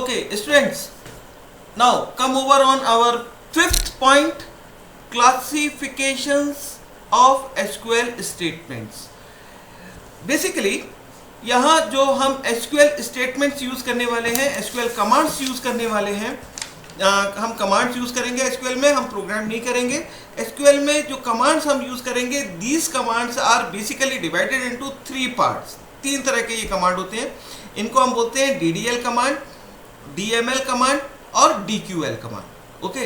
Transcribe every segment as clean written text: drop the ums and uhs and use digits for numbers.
Okay, students, now come over on our fifth point, classifications of SQL statements. Basically, यहाँ जो हम SQL statements use करने वाले हैं, SQL commands यूज करने वाले हैं, हम कमांड्स यूज करेंगे SQL में, हम प्रोग्राम नहीं करेंगे। SQL में जो कमांड्स हम यूज करेंगे, these commands are basically divided into three parts. तीन तरह के ये कमांड होते हैं। इनको हम बोलते हैं DDL कमांड, DML कमांड और DQL command. Okay,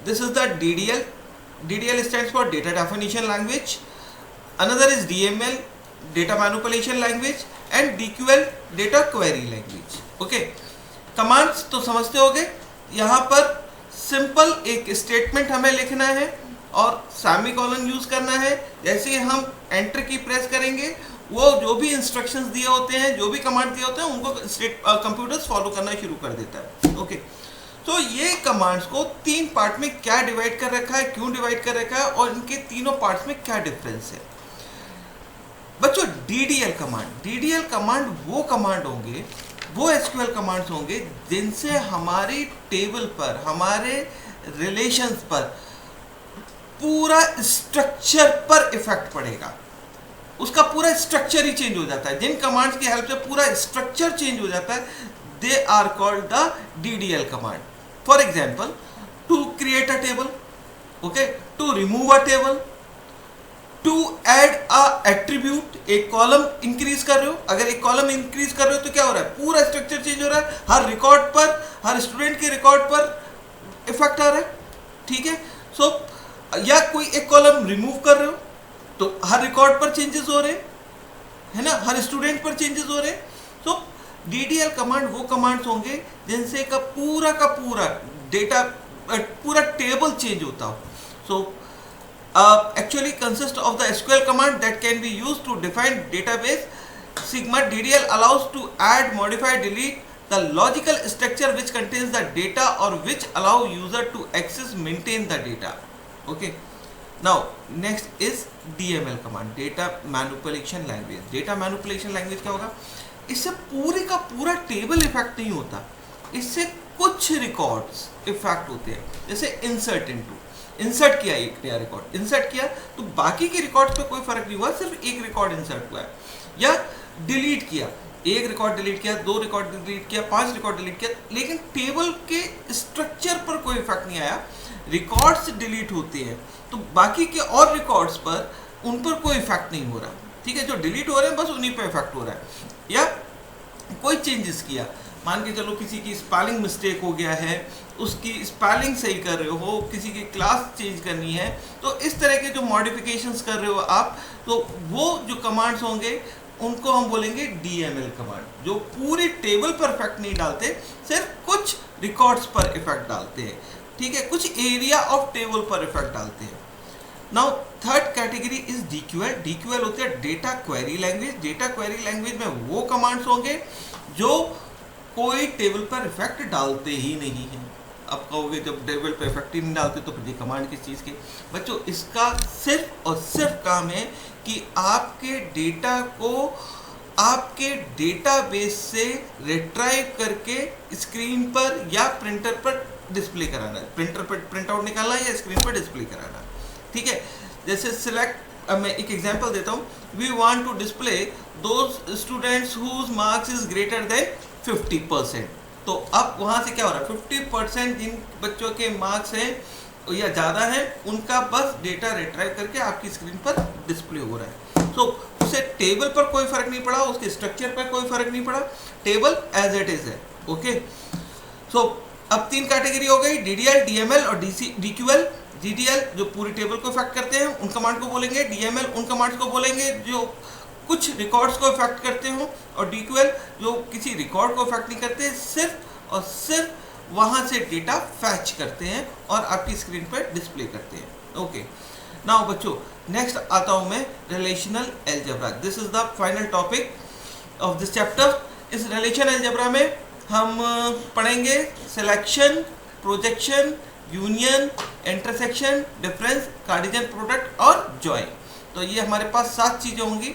this is the DDL. DDL stands for data definition language. Another is DML, data manipulation language, and DQL, data query language. Okay, commands तो समझते होगे। यहाँ पर सिंपल एक statement हमें लिखना है और सेमीकोलन यूज करना है। जैसे ही हम एंटर की प्रेस करेंगे, वो जो भी इंस्ट्रक्शंस दिए होते हैं, जो भी कमांड दिए होते हैं, उनको कंप्यूटर्स फॉलो करना शुरू कर देता है। ओके, तो ये कमांड्स को तीन पार्ट में क्या डिवाइड कर रखा है, क्यों डिवाइड कर रखा है, और इनके तीनों पार्ट्स में क्या डिफरेंस है। बच्चों, DDL कमांड वो कमांड होंगे, वो SQL कमांड्स होंगे जिनसे हमारी टेबल पर, हमारे रिलेशंस पर, पूरा स्ट्रक्चर पर इफेक्ट पड़ेगा। उसका पूरा स्ट्रक्चर ही चेंज हो जाता है। जिन कमांड्स की हेल्प से पूरा स्ट्रक्चर चेंज हो जाता है, they are called the DDL command. For example, to create a table, okay, to remove a table, to add a attribute, एक कॉलम इंक्रीज कर रहे हो। अगर एक कॉलम इंक्रीज कर रहे हो तो क्या हो रहा है, पूरा स्ट्रक्चर चेंज हो रहा है। हर रिकॉर्ड पर, हर स्टूडेंट के रिकॉर्ड पर इफेक्ट आ रहा है। ठीक है, सो या कोई एक कॉलम रिमूव कर रहे हो तो हर रिकॉर्ड पर चेंजेस हो रहे हैं, है ना, हर स्टूडेंट पर चेंजेस हो रहे हैं। सो DDL कमांड वो कमांड्स होंगे जिनसे का पूरा डेटा, पूरा टेबल चेंज होता हो। सो actually consist of the SQL command that can be used to define database. Sigma DDL allows to add, modify, delete the logical structure which contains the data or which allow user to access, maintain the data. Okay, now next is DML command, data manipulation language. Data manipulation language क्या होगा, इससे पूरे का पूरा table effect नहीं होता, इससे कुछ रिकॉर्ड्स इफेक्ट होते हैं। जैसे इंसर्ट किया, एक नया रिकॉर्ड इंसर्ट किया तो बाकी के रिकॉर्ड्स पे कोई फर्क नहीं हुआ, सिर्फ एक रिकॉर्ड इंसर्ट हुआ है। या डिलीट किया, एक रिकॉर्ड डिलीट किया, दो रिकॉर्ड डिलीट किया, 5 रिकॉर्ड डिलीट किया, लेकिन टेबल के स्ट्रक्चर पर कोई इफेक्ट नहीं आया। रिकॉर्ड्स डिलीट होते हैं तो बाकी के और रिकॉर्ड्स पर, उन पर कोई इफेक्ट नहीं हो रहा। ठीक है, जो डिलीट हो रहे हैं बस उन्हीं पर इफेक्ट हो रहा है। या कोई चेंजेस किया, मान के चलो किसी की स्पेलिंग मिस्टेक हो गया है, उसकी स्पेलिंग सही कर रहे हो, किसी की क्लास चेंज करनी है, तो इस तरह के जो मॉडिफिकेशंस कर रहे हो आप, तो वो जो कमांड्स होंगे उनको हम बोलेंगे DML कमांड, जो पूरी टेबल पर इफेक्ट नहीं डालते, सिर्फ कुछ रिकॉर्ड्स पर इफेक्ट डालते हैं। ठीक है, कुछ एरिया ऑफ टेबल पर इफेक्ट डालते हैं। Now third category is DQL होती है data query language. Data query language में वो कमांड्स होंगे जो कोई टेबल पर इफेक्ट डालते ही नहीं है। अब कहोगे जब टेबल पर इफेक्ट ही नहीं डालते तो फिर ये कमांड किस चीज़ की। बच्चों, इसका सिर्फ और सिर्फ काम है कि आपके डेटा को आपके डेटाबेस से रिट्राइव करके स्क्रीन पर या प्रिंटर पर डिस्प्ले कराना है। प्रिंटर पर प्रिंट आउट निकालना है या स्क्रीन पर डिस्प्ले कराना है। ठीक है, जैसे सिलेक्ट, अब मैं एक एग्जांपल देता हूँ। We want to display those students whose marks is greater than 50%। तो अब वहाँ से क्या हो रहा है, 50% जिन बच्चों के मार्क्स हैं या ज़्यादा हैं, उनका बस डेटा रिट्राइव करके आपकी स्क्रीन पर डिस्प्ले हो रहा है। सो उससे टेबल पर कोई फर्क नहीं पड़ा, उसके स्ट्रक्चर पर कोई फर्क नहीं पड़ा, टेबल एज इट इज है। ओके, सो अब तीन कैटेगरी हो गई, DDL, DML और DQL। DDL जो पूरी टेबल को इफेक्ट करते हैं उन कमांड को बोलेंगे, DML उन कमांड्स को बोलेंगे जो कुछ रिकॉर्ड्स को इफेक्ट करते हो, और DQL जो किसी रिकॉर्ड को इफेक्ट नहीं करते, सिर्फ और सिर्फ वहाँ से डेटा फैच करते हैं और आपकी स्क्रीन पर डिस्प्ले करते हैं। ओके, नाउ बच्चों, नेक्स्ट आता हूँ मैं relational algebra. This is the final topic of this chapter. इस रिलेशनल अलजेब्रा में हम पढ़ेंगे selection, projection, union, intersection, difference, Cartesian product और जॉइन। तो ये हमारे पास 7 चीज़ें होंगी।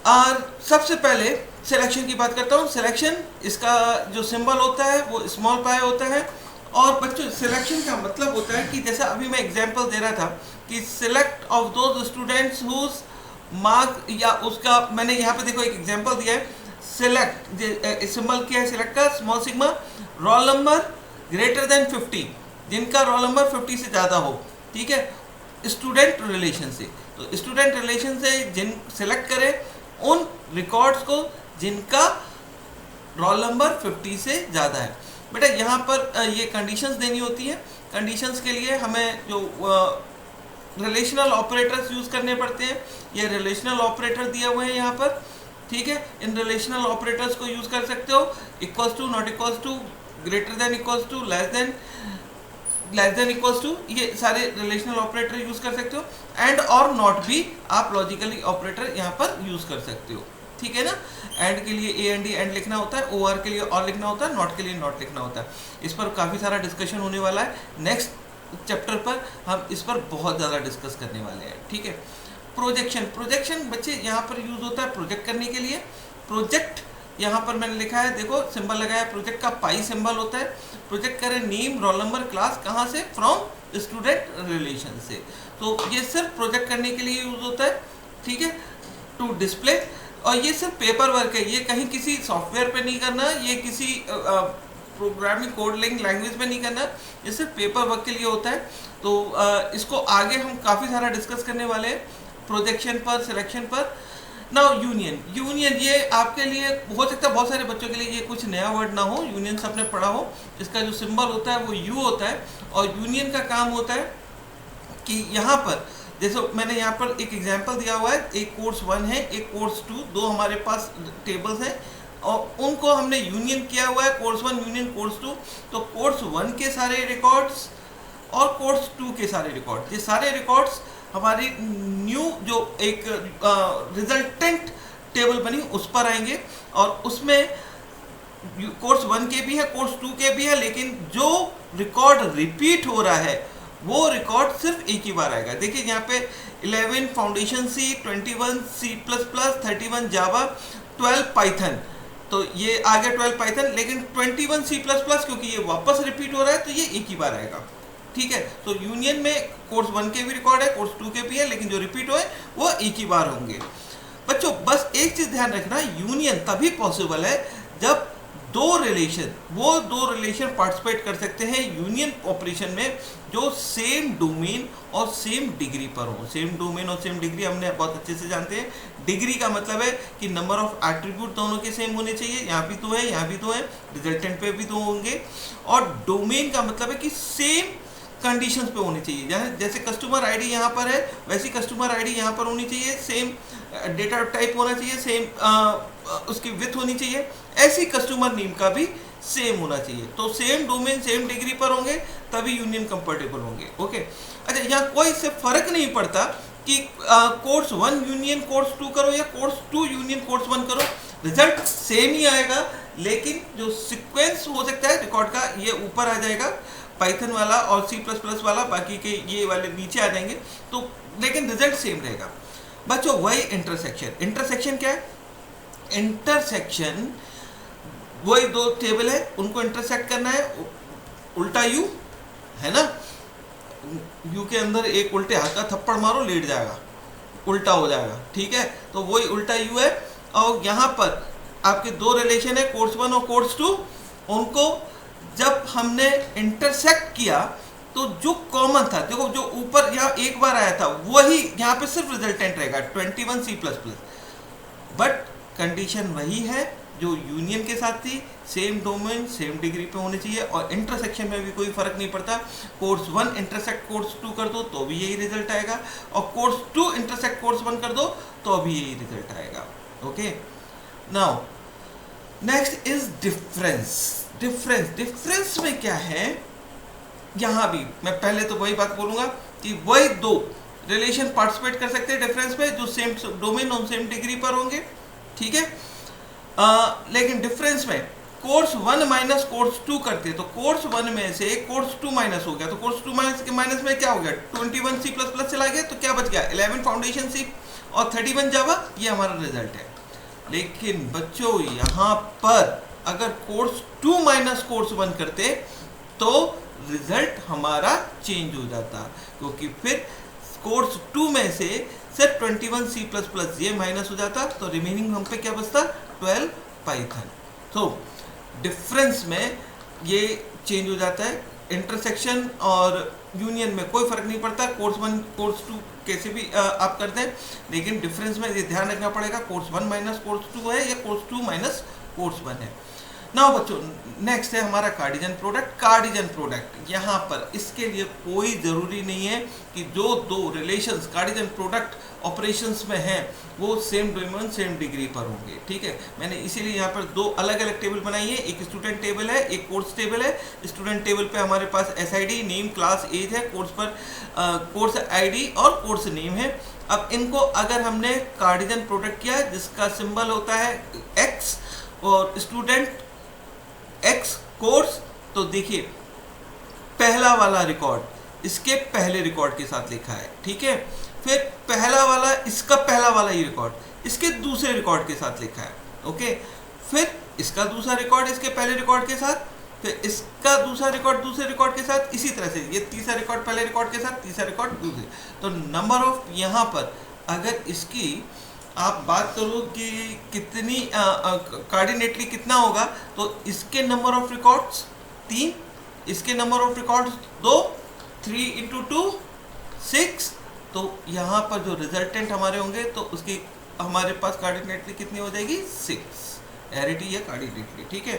और सबसे पहले सिलेक्शन की बात करता हूँ। सिलेक्शन, इसका जो सिंबल होता है वो स्मॉल पाई होता है। और बच्चों सिलेक्शन का मतलब होता है कि जैसा अभी मैं एग्जांपल दे रहा था कि select of those students whose mark, या उसका मैंने यहाँ पे देखो एक एग्जांपल दिया है। सिलेक्ट सिंबल क्या है सिलेक्ट का, small sigma, roll number greater than 50, जिनका रोल नंबर 50 से ज़्यादा हो, ठीक है, स्टूडेंट रिलेशन से। तो स्टूडेंट रिलेशन से जिन सिलेक्ट करें उन रिकॉर्ड्स को जिनका रोल नंबर 50 से ज़्यादा है। बेटा यहाँ पर ये कंडीशंस देनी होती है। कंडीशंस के लिए हमें जो रिलेशनल ऑपरेटर्स यूज़ करने पड़ते हैं, ये रिलेशनल ऑपरेटर दिए हुए हैं यहाँ पर, ठीक है। इन रिलेशनल ऑपरेटर्स को यूज़ कर सकते हो, equals to, not equals to, greater than equals to, less than equals to, ये सारे रिलेशनल ऑपरेटर यूज़ कर सकते हो। एंड और नॉट भी आप लॉजिकली ऑपरेटर यहाँ पर यूज़ कर सकते हो, ठीक है ना। एंड के लिए ए एंड डी एंड लिखना होता है, ओआर के लिए और लिखना होता है, नॉट के लिए नॉट लिखना होता है। इस पर काफ़ी सारा डिस्कशन होने वाला है। नेक्स्ट चैप्टर पर हम इस पर बहुत ज़्यादा डिस्कस करने वाले हैं, ठीक है। प्रोजेक्शन बच्चे यहाँ पर यूज़ होता है प्रोजेक्ट करने के लिए। प्रोजेक्ट यहाँ पर मैंने लिखा है, देखो सिंबल लगाया, प्रोजेक्ट का पाई सिंबल होता है। प्रोजेक्ट करें नेम, रोल नंबर, क्लास, कहाँ से, फ्रॉम स्टूडेंट रिलेशन से। तो ये सिर्फ प्रोजेक्ट करने के लिए यूज़ होता है, ठीक है। टू डिस्प्ले, और ये सिर्फ पेपर वर्क है, ये कहीं किसी सॉफ्टवेयर पे नहीं करना, ये किसी प्रोग्रामिंग कोड लैंग्वेज में नहीं करना, ये सिर्फ पेपर वर्क के लिए होता है। तो इसको आगे हम काफ़ी सारा डिस्कस करने वाले हैं, प्रोजेक्शन पर, सिलेक्शन पर। नाउ यूनियन ये आपके लिए हो सकता है बहुत सारे बच्चों के लिए ये कुछ नया वर्ड ना हो, यूनियन सबने पढ़ा हो। इसका जो सिंबल होता है वो यू होता है, और यूनियन का काम होता है कि यहाँ पर जैसे मैंने यहाँ पर एक एग्जांपल दिया हुआ है, एक कोर्स 1 है, एक कोर्स 2, दो हमारे पास टेबल्स हैं और उनको हमने यूनियन किया हुआ है, कोर्स 1 यूनियन कोर्स 2। तो कोर्स 1 के सारे रिकॉर्ड्स और कोर्स 2 के सारे रिकॉर्ड्स, ये सारे रिकॉर्ड्स हमारी न्यू जो एक रिजल्टेंट टेबल बनी उस पर आएंगे, और उसमें कोर्स 1 के भी है, कोर्स 2 के भी है, लेकिन जो रिकॉर्ड रिपीट हो रहा है वो रिकॉर्ड सिर्फ एक ही बार आएगा। देखिए यहाँ पे 11 फाउंडेशन सी, 21 C++, 31 जावा, 12 पाइथन, तो ये आ गया 12 पाइथन, लेकिन 21 C++ क्योंकि ये वापस रिपीट हो रहा है तो ये एक ही बार आएगा, ठीक है। तो यूनियन में कोर्स 1 के भी रिकॉर्ड है, कोर्स 2 के भी है, लेकिन जो रिपीट हुए वो एक ही बार होंगे। बच्चों बस एक चीज ध्यान रखना, यूनियन तभी पॉसिबल है जब दो रिलेशन पार्टिसिपेट कर सकते हैं यूनियन ऑपरेशन में, जो सेम डोमेन और सेम डिग्री पर हो। सेम डोमेन और सेम डिग्री हमने बहुत अच्छे से जानते हैं। डिग्री का मतलब है कि नंबर ऑफ एट्रीब्यूट दोनों के सेम होने चाहिए, यहाँ भी तो है, यहाँ भी तो है, रिजल्टेंट पे भी तो होंगे। और डोमेन का मतलब है कि सेम कंडीशंस पे होनी चाहिए, जैसे कस्टमर आईडी यहाँ पर है वैसी कस्टमर आईडी यहाँ पर होनी चाहिए, सेम डेटा टाइप होना चाहिए, सेम उसकी विथ होनी चाहिए, ऐसी कस्टमर नेम का भी सेम होना चाहिए। तो सेम डोमेन सेम डिग्री पर होंगे तभी यूनियन कंफर्टेबल होंगे, ओके। अच्छा, यहाँ कोई इससे फर्क नहीं पड़ता कि कोर्स 1 यूनियन कोर्स 2 करो या कोर्स 2 यूनियन कोर्स 1 करो, रिजल्ट सेम ही आएगा, लेकिन जो सीक्वेंस हो सकता है रिकॉर्ड का ये ऊपर आ जाएगा पाइथन वाला और C++ वाला, बाकी के ये वाले नीचे आ जाएंगे, तो लेकिन रिजल्ट सेम रहेगा। बच्चों वही इंटरसेक्शन क्या है? इंटरसेक्शन वही दो टेबल है, उनको इंटरसेक्ट करना है, उल्टा यू है ना, यू के अंदर एक उल्टे हाथ का थप्पड़ मारो लेट जाएगा, उल्टा हो जाएगा, ठीक है। तो वही उल्टा यू है, और यहाँ पर आपके दो रिलेशन है कोर्स 1 और कोर्स 2, उनको जब हमने इंटरसेक्ट किया तो जो कॉमन था, देखो जो ऊपर यहाँ एक बार आया था वही यहाँ पे सिर्फ रिजल्टेंट रहेगा 21 C++, बट कंडीशन वही है जो यूनियन के साथ थी, सेम डोमेन सेम डिग्री पे होनी चाहिए, और इंटरसेक्शन में भी कोई फर्क नहीं पड़ता। कोर्स 1 इंटरसेक्ट कोर्स 2 कर दो तो भी यही रिजल्ट आएगा, और कोर्स 2 इंटरसेक्ट कोर्स 1 कर दो तो भी यही रिजल्ट आएगा, okay. Now next is difference में क्या है, यहाँ भी मैं पहले तो वही बात बोलूंगा कि वही दो रिलेशन पार्टिसिपेट कर सकते हैं डिफरेंस में जो सेम डोमेन और सेम डिग्री पर होंगे, ठीक है। लेकिन डिफरेंस में कोर्स 1 माइनस कोर्स 2 करते हैं, तो कोर्स 1 में से कोर्स 2 माइनस हो गया, तो कोर्स 2 माइनस के माइनस में क्या हो गया, 21 C++ चला गया, तो क्या बच गया 11 फाउंडेशन सी और 31 जावा, ये हमारा रिजल्ट है। लेकिन बच्चों यहाँ पर अगर कोर्स 2 माइनस कोर्स 1 करते तो रिजल्ट हमारा चेंज हो जाता, क्योंकि फिर कोर्स 2 में से सिर्फ 21 C++ ये माइनस हो जाता, तो रिमेनिंग हम पे क्या बचता, 12 पाइथन। तो डिफरेंस में ये चेंज हो जाता है, इंटरसेक्शन और यूनियन में कोई फर्क नहीं पड़ता, कोर्स 1 कोर्स 2 कैसे भी आप करते हैं, लेकिन डिफरेंस में ये ध्यान रखना पड़ेगा कोर्स 1 माइनस कोर्स 2 है या कोर्स 2 माइनस कोर्स 1 है। नाउ बच्चों नेक्स्ट है हमारा कार्डिजन प्रोडक्ट। कार्डिजन प्रोडक्ट यहाँ पर इसके लिए कोई ज़रूरी नहीं है कि जो दो रिलेशंस कार्डिजन प्रोडक्ट ऑपरेशंस में हैं वो सेम डोमेन सेम डिग्री पर होंगे, ठीक है। मैंने इसीलिए यहाँ पर दो अलग अलग टेबल बनाई है, एक स्टूडेंट टेबल है, एक कोर्स टेबल है। स्टूडेंट टेबल पे हमारे पास SID नेम क्लास एज है, कोर्स पर कोर्स ID और कोर्स नेम है। अब इनको अगर हमने कार्डिजन प्रोडक्ट किया जिसका सिंबल होता है X और स्टूडेंट X कोर्स, तो देखिए पहला वाला रिकॉर्ड इसके पहले रिकॉर्ड के साथ लिखा है, ठीक है। फिर पहला वाला इसका पहला वाला ये रिकॉर्ड इसके दूसरे रिकॉर्ड के साथ लिखा है, ओके। फिर इसका दूसरा रिकॉर्ड इसके पहले रिकॉर्ड के साथ, फिर इसका दूसरा रिकॉर्ड दूसरे रिकॉर्ड के साथ, इसी तरह से ये तीसरा रिकॉर्ड पहले रिकॉर्ड के साथ, तीसरा रिकॉर्ड दूसरे। तो नंबर ऑफ यहाँ पर अगर इसकी आप बात करो कि कितनी कार्डिनेटली कितना होगा, तो इसके नंबर ऑफ रिकॉर्ड्स 3, इसके नंबर ऑफ रिकॉर्ड्स 2, 3 × 2 6। तो यहाँ पर जो रिजल्टेंट हमारे होंगे तो उसकी हमारे पास कार्डिनेटली कितनी हो जाएगी 6, एरिटी या कार्डिनेटली, ठीक है।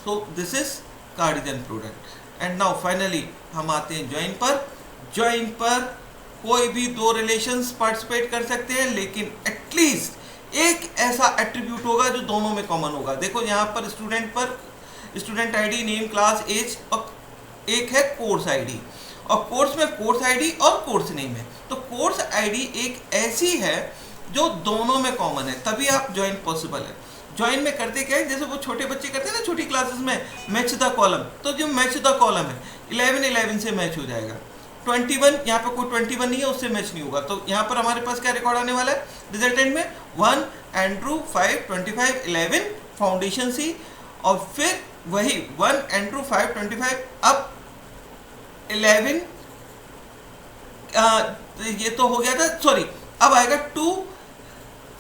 So this is cartesian product. And now finally हम आते हैं ज्वाइन पर। ज्वाइन पर कोई भी दो रिलेशंस पार्टिसिपेट कर सकते हैं, लेकिन एटलीस्ट एक ऐसा एट्रीब्यूट होगा जो दोनों में कॉमन होगा। देखो यहाँ पर student ID name class age और एक है कोर्स ID, और कोर्स में कोर्स ID और कोर्स नेम है। तो कोर्स ID एक ऐसी है जो दोनों में कॉमन है, तभी आप ज्वाइन पॉसिबल है। ज्वाइन में करते क्या है, जैसे वो छोटे बच्चे करते हैं ना छोटी क्लासेस में, मैच द कॉलम, तो जो मैच द कॉलम है 11 से मैच हो जाएगा। 21 यहाँ पे कोई 21 नहीं है, उससे मैच नहीं होगा। तो यहाँ पर हमारे पास क्या रिकॉर्ड आने वाला है रिजल्टेंट में 1 एंड्रू 5 25 11 फाउंडेशन सी, और फिर वही 1 एंड्रू 5 25 अब 11 ये तो हो गया था, सॉरी अब आएगा 2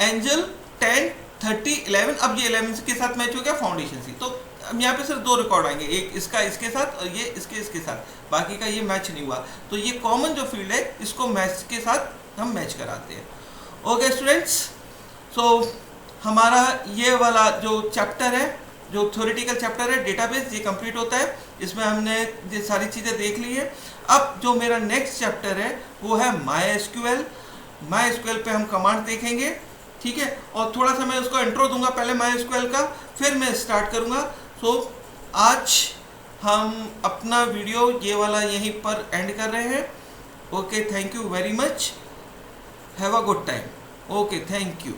एंजल 10 30 11, अब ये 11 के साथ मैच हो गया फाउंडेशन सी। तो अब यहाँ पे सिर्फ दो रिकॉर्ड आएंगे, एक इसका इसके साथ और ये इसके साथ, बाकी का ये मैच नहीं हुआ। तो ये कॉमन जो फील्ड है इसको मैच के साथ हम मैच कराते हैं। ओके स्टूडेंट्स, सो हमारा ये वाला जो चैप्टर है, जो थ्योरेटिकल चैप्टर है डेटाबेस, ये कंप्लीट होता है। इसमें हमने ये सारी चीज़ें देख ली है। अब जो मेरा नेक्स्ट चैप्टर है वो है MySQL। MySQL पे हम कमांड देखेंगे, ठीक है, और थोड़ा सा मैं उसको इंट्रो दूंगा पहले MySQL का, फिर मैं स्टार्ट करूंगा। सो आज हम अपना वीडियो ये वाला यहीं पर एंड कर रहे हैं। Okay, thank you very much, have a good time. Okay, thank you.